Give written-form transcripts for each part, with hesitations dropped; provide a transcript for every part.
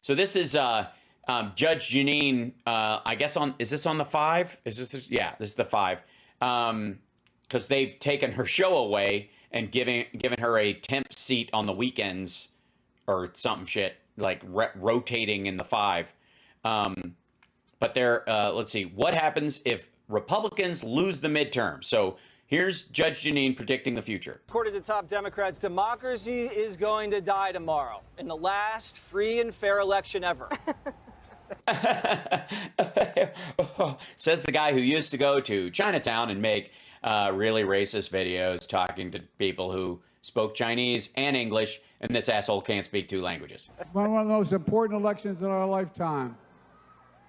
So this is Judge Janine, I guess is this on the 5? Yeah, this is the 5. Because they've taken her show away and given her a temp seat on the weekends or something shit, like rotating in the 5. But they're, let's see, what happens if Republicans lose the midterm? So here's Judge Janine predicting the future. According to top Democrats, democracy is going to die tomorrow in the last free and fair election ever. Says the guy who used to go to Chinatown and make really racist videos talking to people who spoke Chinese and English, and this asshole can't speak 2 languages. One of the most important elections in our lifetime.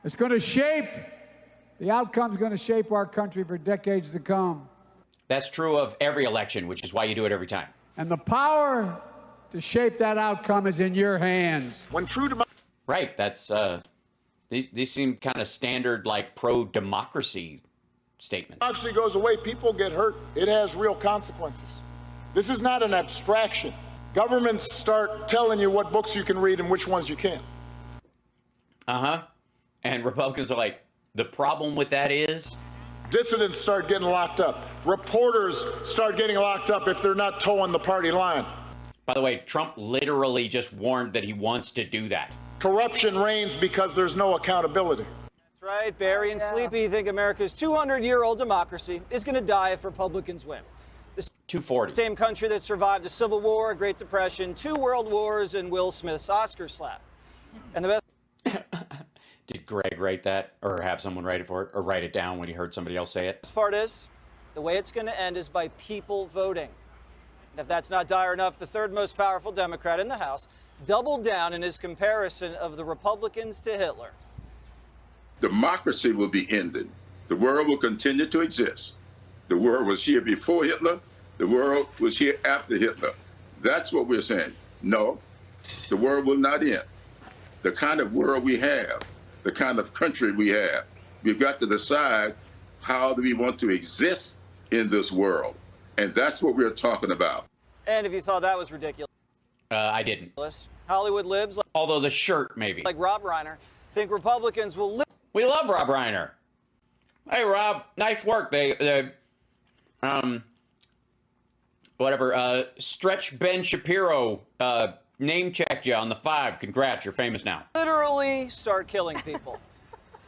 It's going to shape, the outcome's going to shape our country for decades to come. That's true of every election, which is why you do it every time. And the power to shape that outcome is in your hands. When true democracy. Right, that's, these seem kind of standard, like, pro-democracy statements. Democracy goes away, people get hurt. It has real consequences. This is not an abstraction. Governments start telling you what books you can read and which ones you can't. And Republicans are like, the problem with that is? Dissidents start getting locked up. Reporters start getting locked up if they're not towing the party line. By the way, Trump literally just warned that he wants to do that. Corruption reigns because there's no accountability. That's right. Barry and Sleepy think America's 200-year-old democracy is going to die if Republicans win. The 240. Same country that survived a Civil War, a Great Depression, 2 World Wars, and Will Smith's Oscar slap. And the best... Did Greg write that, or have someone write it for it, or write it down when he heard somebody else say it? Part is, the way it's going to end is by people voting. And if that's not dire enough, the 3rd most powerful Democrat in the House doubled down in his comparison of the Republicans to Hitler. Democracy will be ended. The world will continue to exist. The world was here before Hitler. The world was here after Hitler. That's what we're saying. No, the world will not end. The kind of world we have, the kind of country we have, we've got to decide how do we want to exist in this world. And that's what we're talking about. And if you thought that was ridiculous, I didn't. Hollywood libs, Although the shirt, maybe. like Rob Reiner, think Republicans will live. We love Rob Reiner. Hey, Rob, nice work. Stretch Ben Shapiro name checked you on the 5. Congrats, you're famous now. Literally start killing people.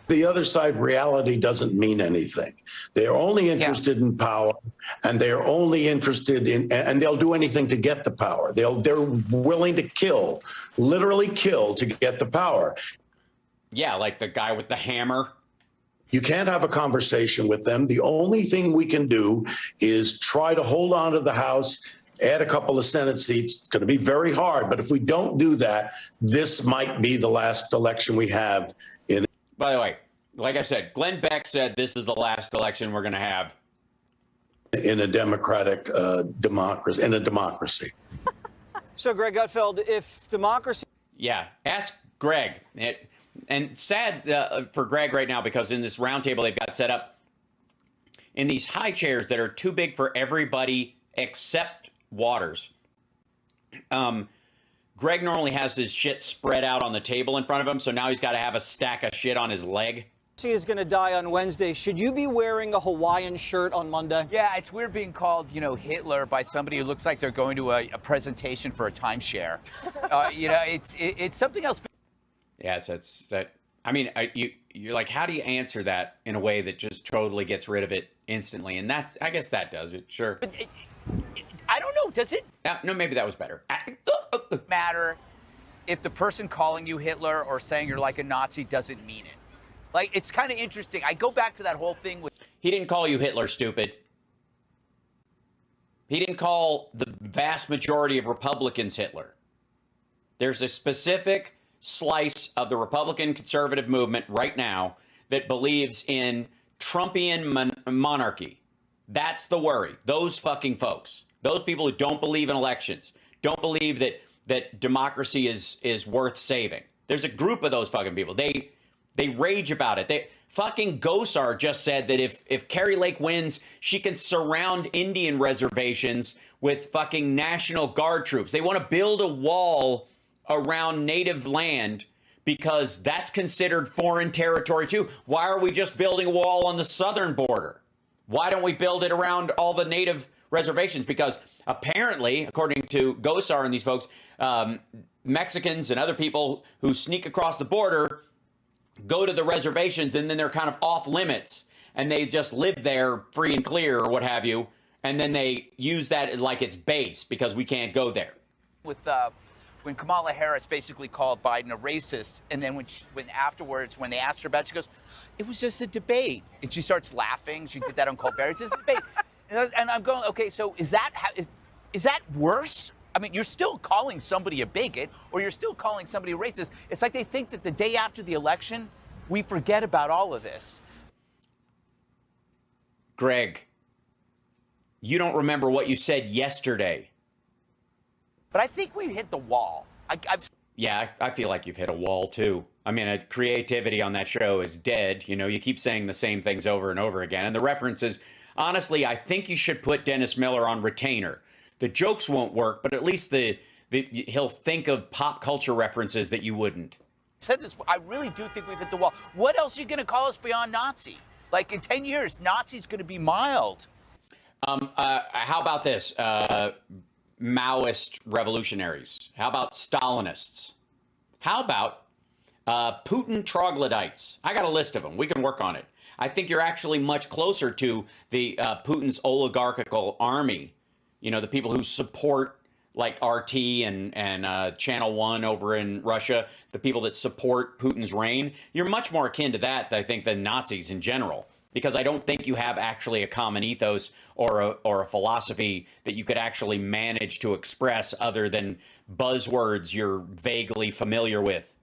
The other side, reality doesn't mean anything. They're only interested in power, and they're only interested in, and they'll do anything to get the power. They're willing to kill, literally kill, to get the power. Yeah, like the guy with the hammer. You can't have a conversation with them. The only thing we can do is try to hold on to the House, add a couple of Senate seats. It's going to be very hard, but if we don't do that, this might be the last election we have. By the way, like I said, Glenn Beck said this is the last election we're going to have in a democratic democracy. In a democracy. So, Greg Gutfeld, if democracy... Yeah, ask Greg. And sad for Greg right now, because in this roundtable they've got set up in these high chairs that are too big for everybody except Waters. Greg normally has his shit spread out on the table in front of him, so now he's got to have a stack of shit on his leg. He is going to die on Wednesday. Should you be wearing a Hawaiian shirt on Monday? Yeah, it's weird being called, Hitler by somebody who looks like they're going to a presentation for a timeshare. It's something else. Yes, that's that. I mean, you're like, how do you answer that in a way that just totally gets rid of it instantly? And I guess that does it. Sure. But I don't know. Does it? No, maybe that was better. Matter if the person calling you Hitler or saying you're like a Nazi doesn't mean it. Like, it's kind of interesting. I go back to that whole thing with... He didn't call you Hitler, stupid. He didn't call the vast majority of Republicans Hitler. There's a specific slice of the Republican conservative movement right now that believes in Trumpian monarchy. That's the worry. Those fucking folks. Those people who don't believe in elections. Don't believe that democracy is worth saving. There's a group of those fucking people. They rage about it. Fucking Gosar just said that if Carrie Lake wins, she can surround Indian reservations with fucking National Guard troops. They want to build a wall around native land because that's considered foreign territory too. Why are we just building a wall on the southern border? Why don't we build it around all the native reservations? Because apparently, according to Gosar and these folks, Mexicans and other people who sneak across the border go to the reservations and then they're kind of off limits and they just live there free and clear or what have you. And then they use that like it's base because we can't go there. With when Kamala Harris basically called Biden a racist, and then when afterwards, when they asked her about it, she goes, "It was just a debate," and she starts laughing. She did that on Colbert. It's just a debate, and I'm going, okay, so is that worse? I mean, you're still calling somebody a bigot, or you're still calling somebody a racist. It's like they think that the day after the election, we forget about all of this. Greg, you don't remember what you said yesterday. But I think we've hit the wall. Yeah, I feel like you've hit a wall too. I mean, creativity on that show is dead. You know, you keep saying the same things over and over again. And the references, honestly, I think you should put Dennis Miller on retainer. The jokes won't work, but at least he'll think of pop culture references that you wouldn't. Said this, I really do think we've hit the wall. What else are you going to call us beyond Nazi? Like in 10 years, Nazi's going to be mild. How about this? Maoist revolutionaries? How about Stalinists? How about Putin troglodytes? I got a list of them. We can work on it. I think you're actually much closer to the Putin's oligarchical army. You know, the people who support like RT and Channel 1 over in Russia, the people that support Putin's reign. You're much more akin to that, I think, than Nazis in general. Because I don't think you have actually a common ethos or a philosophy that you could actually manage to express other than buzzwords you're vaguely familiar with.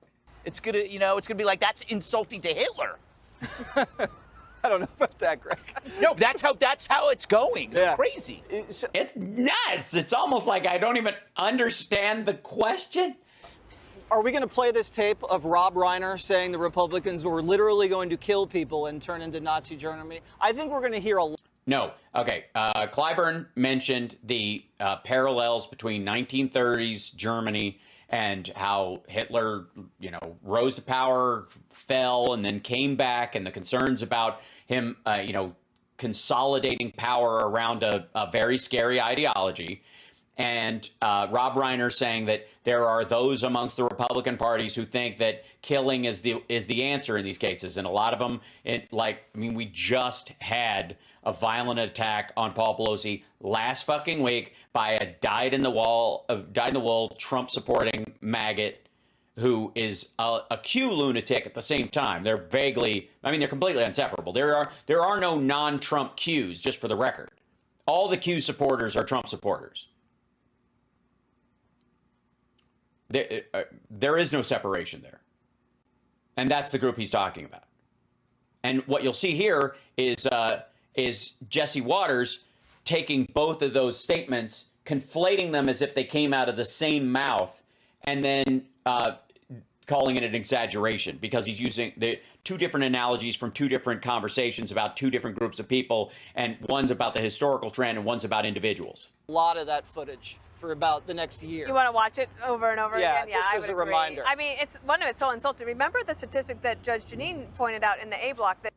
It's gonna be like, that's insulting to Hitler. I don't know about that, Greg. No, that's how it's going. Yeah. Crazy. It's nuts. It's almost like I don't even understand the question. Are we going to play this tape of Rob Reiner saying the Republicans were literally going to kill people and turn into Nazi Germany? I think we're going to hear a lot. No. Okay. Clyburn mentioned the parallels between 1930s Germany and how Hitler, rose to power, fell, and then came back, and the concerns about him, consolidating power around a very scary ideology. And Rob Reiner saying that there are those amongst the Republican parties who think that killing is the answer in these cases, and a lot of them, we just had a violent attack on Paul Pelosi last fucking week by a dyed-in-the-wool Trump-supporting maggot who is a Q lunatic at the same time. They're completely inseparable. There are no non-Trump Qs, just for the record. All the Q supporters are Trump supporters. There is no separation there. And that's the group he's talking about. And what you'll see here is Jesse Waters taking both of those statements, conflating them as if they came out of the same mouth, and then calling it an exaggeration because he's using the two different analogies from two different conversations about two different groups of people, and one's about the historical trend and one's about individuals. A lot of that footage for about the next year. You want to watch it over and over again? Yeah, just as a reminder. I mean, it's so insulting. Remember the statistic that Judge Janine pointed out in the A block that.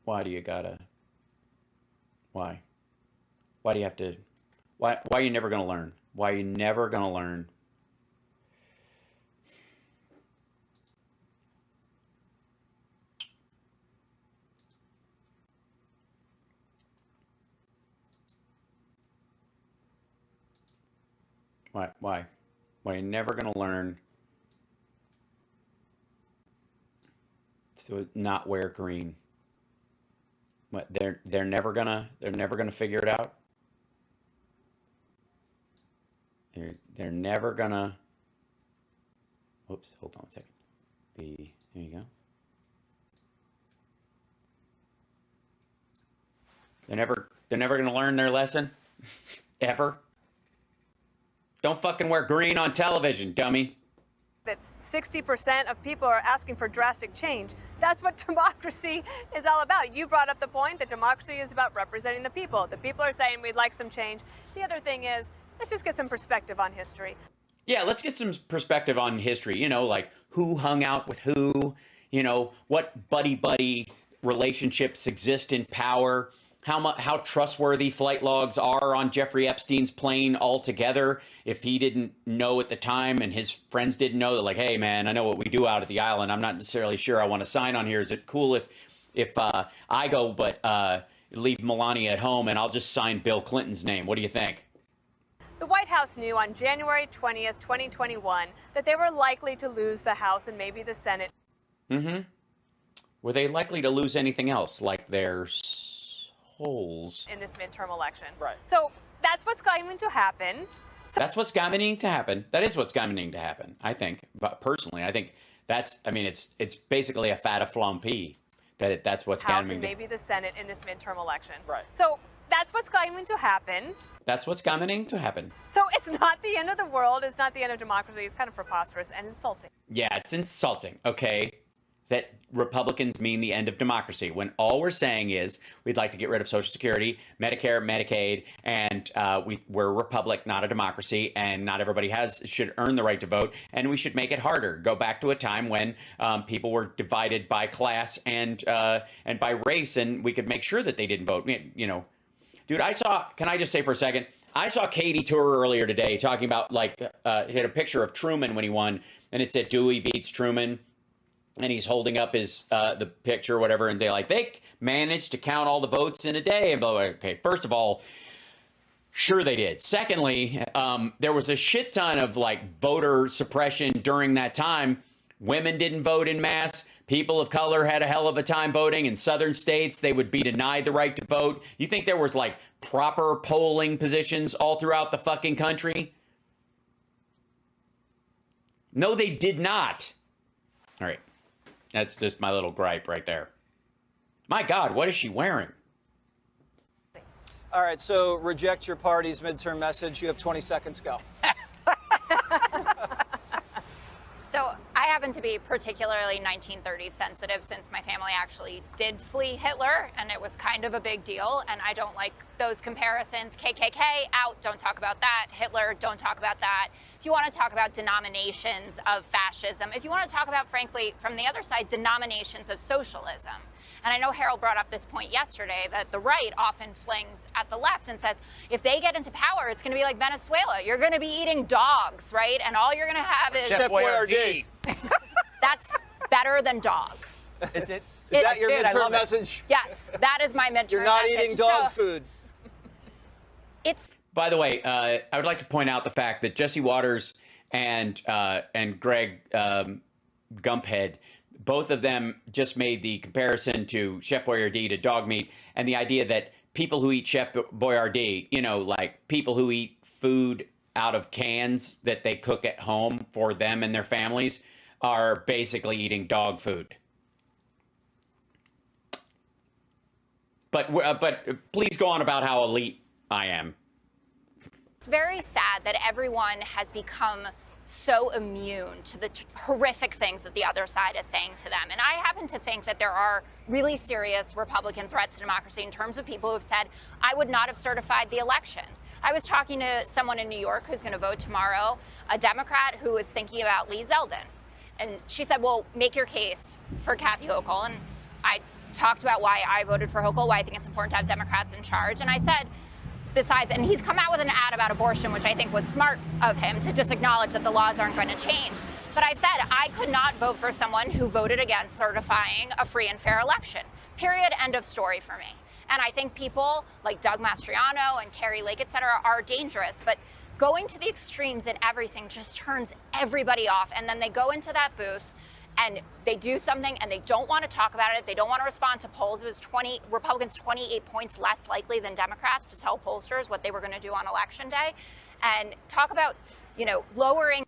Why do you gotta? Why? Why do you have to? Why are you never gonna learn? Why are you never gonna learn? Why? Why are you never going to learn to not wear green? What, they're never gonna figure it out? They're never gonna. Whoops, hold on a second. There you go. They're never gonna learn their lesson? Ever? Don't fucking wear green on television, dummy. That 60% of people are asking for drastic change. That's what democracy is all about. You brought up the point that democracy is about representing the people. The people are saying we'd like some change. The other thing is, let's just get some perspective on history. Yeah, let's get some perspective on history. You know, like who hung out with who, you know, what buddy-buddy relationships exist in power, how trustworthy flight logs are on Jeffrey Epstein's plane altogether. If he didn't know at the time and his friends didn't know, that like, hey, man, I know what we do out at the island. I'm not necessarily sure I want to sign on here. Is it cool if I go but leave Melania at home and I'll just sign Bill Clinton's name? What do you think? The White House knew on January 20th, 2021, that they were likely to lose the House and maybe the Senate. Mm-hmm. Were they likely to lose anything else, like their holes? In this midterm election. Right. So that's what's going to happen. That's what's going to happen. That is what's going to happen, I think. But personally, I think that's, I mean, it's basically a fat flumpy that's what's going House to and maybe the Senate in this midterm election. Right. So that's what's going to happen. That's what's going to happen. So it's not the end of the world. It's not the end of democracy. It's kind of preposterous and insulting. Yeah, it's insulting, okay, that Republicans mean the end of democracy, when all we're saying is we'd like to get rid of Social Security, Medicare, Medicaid, and we're a republic, not a democracy, and not everybody should earn the right to vote, and we should make it harder. Go back to a time when people were divided by class and by race, and we could make sure that they didn't vote. You know, dude, can I just say for a second, I saw Katie Tour earlier today talking about, like, he had a picture of Truman when he won, and it said Dewey beats Truman. And he's holding up his the picture or whatever, and they managed to count all the votes in a day. And blah, blah, blah. Okay, first of all, sure they did. Secondly, there was a shit ton of like voter suppression during that time. Women didn't vote in mass. People of color had a hell of a time voting. In southern states, they would be denied the right to vote. You think there was like proper polling positions all throughout the fucking country? No, they did not. All right. That's just my little gripe right there. My God, what is she wearing? All right, so reject your party's midterm message. You have 20 seconds. Go. So I happen to be particularly 1930s sensitive, since my family actually did flee Hitler, and it was kind of a big deal, and I don't like those comparisons. KKK, out, don't talk about that. Hitler, don't talk about that. If you want to talk about denominations of fascism, if you want to talk about, frankly, from the other side, denominations of socialism. And I know Harold brought up this point yesterday, that the right often flings at the left and says, if they get into power, it's going to be like Venezuela. You're going to be eating dogs, right? And all you're going to have is Chef Boyardee. That's better than dog. Is that your midterm message? Yes, that is my midterm You're not message. eating dog food. It's. By the way, I would like to point out the fact that Jesse Waters and Greg Gumphead, both of them just made the comparison to Chef Boyardee to dog meat, and the idea that people who eat Chef Boyardee, you know, like people who eat food out of cans that they cook at home for them and their families, are basically eating dog food. But please go on about how elite I am. It's very sad that everyone has become so immune to the horrific things that the other side is saying to them. And I happen to think that there are really serious Republican threats to democracy in terms of people who have said, I would not have certified the election. I was talking to someone in New York who's going to vote tomorrow, a Democrat who is thinking about Lee Zeldin. And she said, well, make your case for Kathy Hochul. And I talked about why I voted for Hochul, why I think it's important to have Democrats in charge. And I said, besides, and he's come out with an ad about abortion, which I think was smart of him to just acknowledge that the laws aren't going to change. But I said I could not vote for someone who voted against certifying a free and fair election. Period. End of story for me. And I think people like Doug Mastriano and Carrie Lake, et cetera, are dangerous. But going to the extremes in everything just turns everybody off. And then they go into that booth and they do something and they don't want to talk about it. They don't want to respond to polls. It was Republicans 28 points less likely than Democrats to tell pollsters what they were going to do on election day. And talk about, you know, lowering.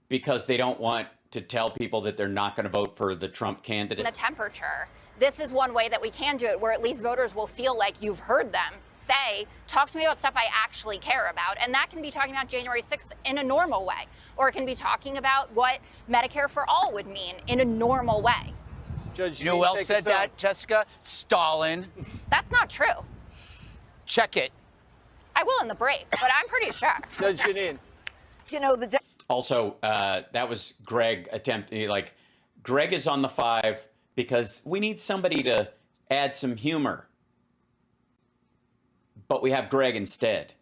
Because they don't want to tell people that they're not going to vote for the Trump candidate. The temperature. This is one way that we can do it, where at least voters will feel like you've heard them say, talk to me about stuff I actually care about. And that can be talking about January 6th in a normal way. Or it can be talking about what Medicare for all would mean in a normal way. Judge, You know who else said that, Jessica? Stalin. That's not true. Check it. I will in the break, but I'm pretty sure. Judge Janine. You know, Also, that was Greg Greg is on the 5 because we need somebody to add some humor. But we have Greg instead.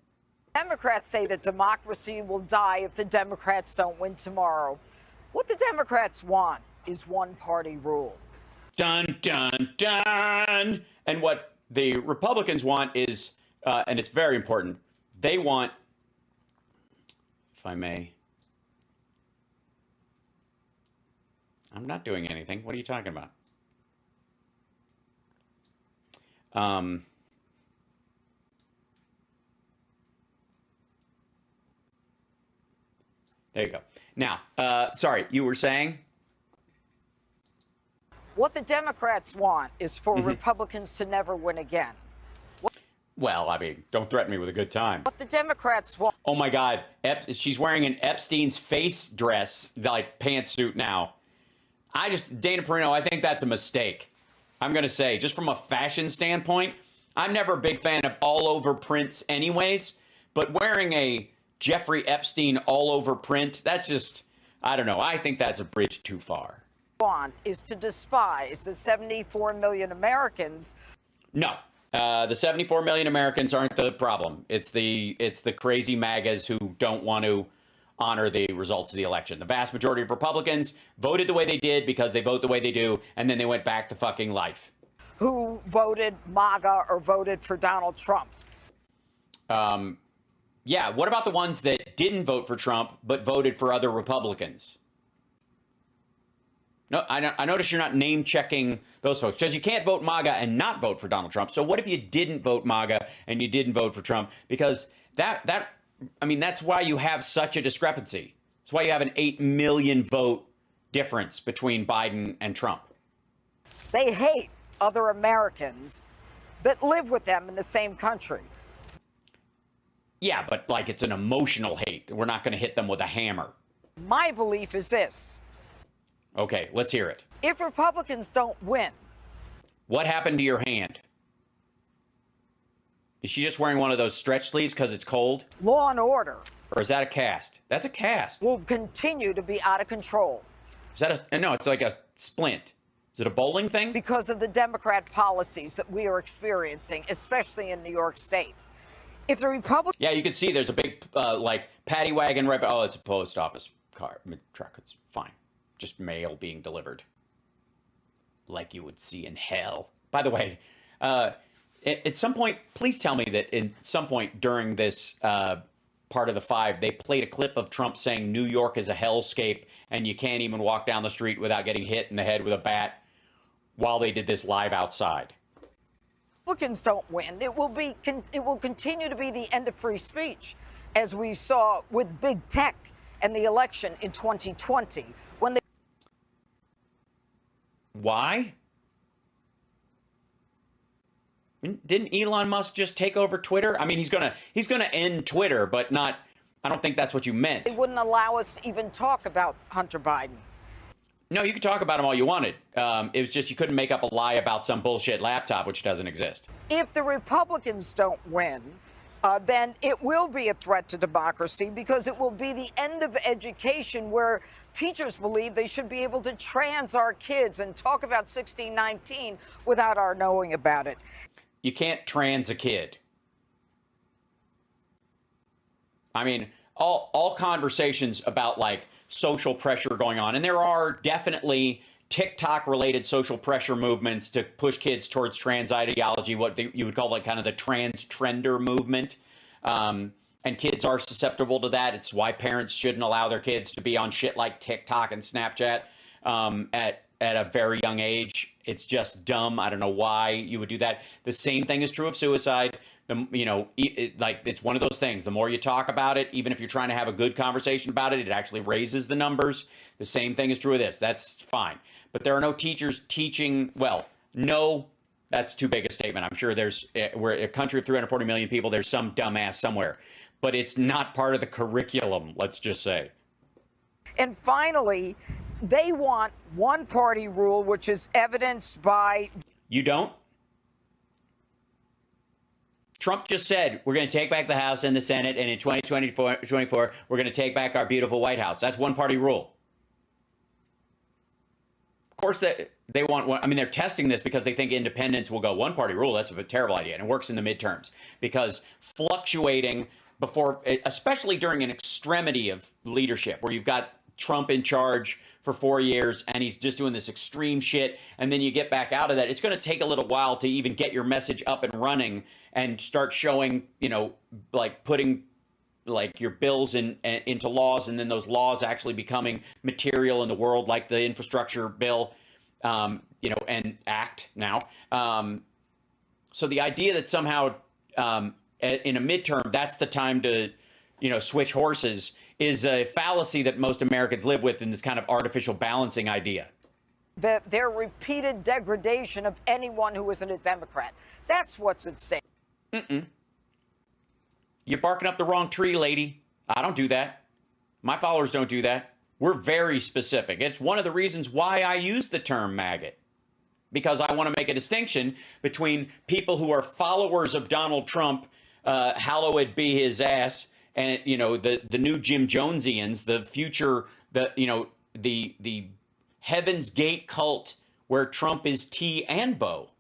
Democrats say that democracy will die if the Democrats don't win tomorrow. What the Democrats want is one-party rule. Dun, dun, dun. And what the Republicans want is, and it's very important, they want, if I may, I'm not doing anything. What are you talking about? There you go. Now, sorry, you were saying? What the Democrats want is for Republicans to never win again. Well, I mean, don't threaten me with a good time. What the Democrats want. Oh my God, she's wearing an Epstein's face dress, like pantsuit now. Dana Perino, I think that's a mistake. I'm going to say, just from a fashion standpoint, I'm never a big fan of all over prints anyways, but wearing a Jeffrey Epstein all over print, that's just, I don't know. I think that's a bridge too far. Want is to despise the 74 million Americans. No, the 74 million Americans aren't the problem. It's the crazy MAGAs who don't want to honor the results of the election. The vast majority of Republicans voted the way they did because they vote the way they do, and then they went back to fucking life. Who voted MAGA or voted for Donald Trump? Yeah, what about the ones that didn't vote for Trump but voted for other Republicans? No, I notice you're not name-checking those folks, because you can't vote MAGA and not vote for Donald Trump. So what if you didn't vote MAGA and you didn't vote for Trump? Because that's why you have such a discrepancy. That's why you have an 8 million vote difference between Biden and Trump. They hate other Americans that live with them in the same country. Yeah, but like it's an emotional hate. We're not going to hit them with a hammer. My belief is this. Okay, let's hear it. If Republicans don't win. What happened to your hand? Is she just wearing one of those stretch sleeves because it's cold? Law and order. Or is that a cast? That's a cast. Will continue to be out of control. Is that no, it's like a splint. Is it a bowling thing? Because of the Democrat policies that we are experiencing, especially in New York State. If the Republicans... Yeah, you can see there's a big, paddy wagon right... Oh, it's a post office truck. It's fine. Just mail being delivered. Like you would see in hell. By the way, at some point, please tell me that at some point during this part of the 5, they played a clip of Trump saying New York is a hellscape and you can't even walk down the street without getting hit in the head with a bat while they did this live outside. Republicans don't win, it will continue to be the end of free speech, as we saw with big tech and the election in 2020 when they... Why? Didn't Elon Musk just take over Twitter? I mean, he's gonna end Twitter, but not. I don't think that's what you meant. They wouldn't allow us to even talk about Hunter Biden. No, you could talk about him all you wanted. It was just you couldn't make up a lie about some bullshit laptop, which doesn't exist. If the Republicans don't win, then it will be a threat to democracy, because it will be the end of education, where teachers believe they should be able to trans our kids and talk about 1619 without our knowing about it. You can't trans a kid. I mean, all conversations about like social pressure going on, and there are definitely TikTok-related social pressure movements to push kids towards trans ideology, what you would call like kind of the trans trender movement. And kids are susceptible to that. It's why parents shouldn't allow their kids to be on shit like TikTok and Snapchat at a very young age. It's just dumb. I don't know why you would do that. The same thing is true of suicide. It's one of those things. The more you talk about it, even if you're trying to have a good conversation about it, it actually raises the numbers. The same thing is true of this. That's fine. But there are no teachers teaching. Well, no, that's too big a statement. I'm sure we're a country of 340 million people. There's some dumbass somewhere. But it's not part of the curriculum, let's just say. And finally, they want one-party rule, which is evidenced by... You don't? Trump just said we're going to take back the House and the Senate, and in 2024, we're going to take back our beautiful White House. That's one-party rule. Of course, they want one. I mean, they're testing this because they think independents will go one-party rule. That's a terrible idea, and it works in the midterms because fluctuating before, especially during an extremity of leadership where you've got Trump in charge for 4 years and he's just doing this extreme shit, and then you get back out of that. It's going to take a little while to even get your message up and running and start showing, like putting like your bills into laws, and then those laws actually becoming material in the world, like the infrastructure bill, and act now. So the idea that somehow in a midterm, that's the time to, switch horses is a fallacy that most Americans live with in this kind of artificial balancing idea. Their repeated degradation of anyone who isn't a Democrat. That's what's at stake. You're barking up the wrong tree, lady. I don't do that. My followers don't do that. We're very specific. It's one of the reasons why I use the term maggot, because I want to make a distinction between people who are followers of Donald Trump, hallowed be his ass, and the new Jim Jonesians, the future, the Heaven's Gate cult where Trump is T and Bo.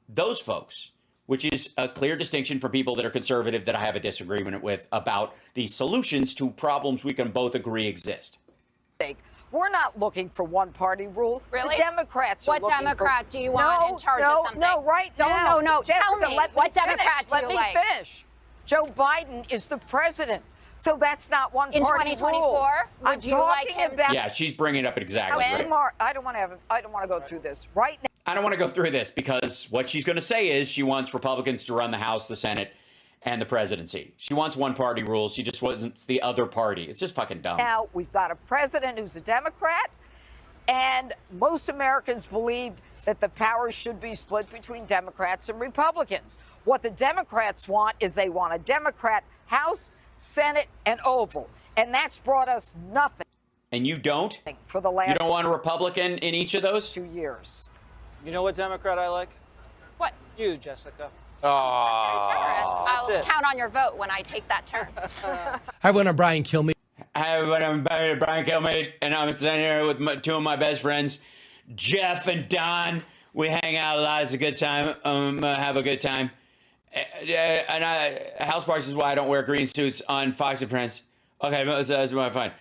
Those folks, which is a clear distinction for people that are conservative that I have a disagreement with about the solutions to problems we can both agree exist. We're not looking for one-party rule. Really? The Democrats are What looking Democrat for... do you want in charge of something? No, right now. No, Jessica, tell me. let What me Democrat finish. do you Let me finish. Joe Biden is the president. So that's not one in party 2024, rule. would you like him? Yeah, she's bringing it up exactly. I don't want to go through this right now. I don't want to go through this because what she's going to say is she wants Republicans to run the House, the Senate, and the presidency. She wants one-party rules. She just wants the other party. It's just fucking dumb. Now we've got a president who's a Democrat, and most Americans believe that the powers should be split between Democrats and Republicans. What the Democrats want is they want a Democrat House, Senate, and Oval. And that's brought us nothing. And you don't? For the last... You don't want a Republican in each of those? 2 years. You know what Democrat I like? What? You, Jessica. I'll count on your vote when I take that turn. Hi, I'm Brian Kilmeade. Hi, everybody. I'm Brian Kilmeade, and I'm standing here with two of my best friends, Jeff and Don. We hang out a lot. It's a good time. Have a good time. And house parties is why I don't wear green suits on Fox and Friends. Okay, that's fine.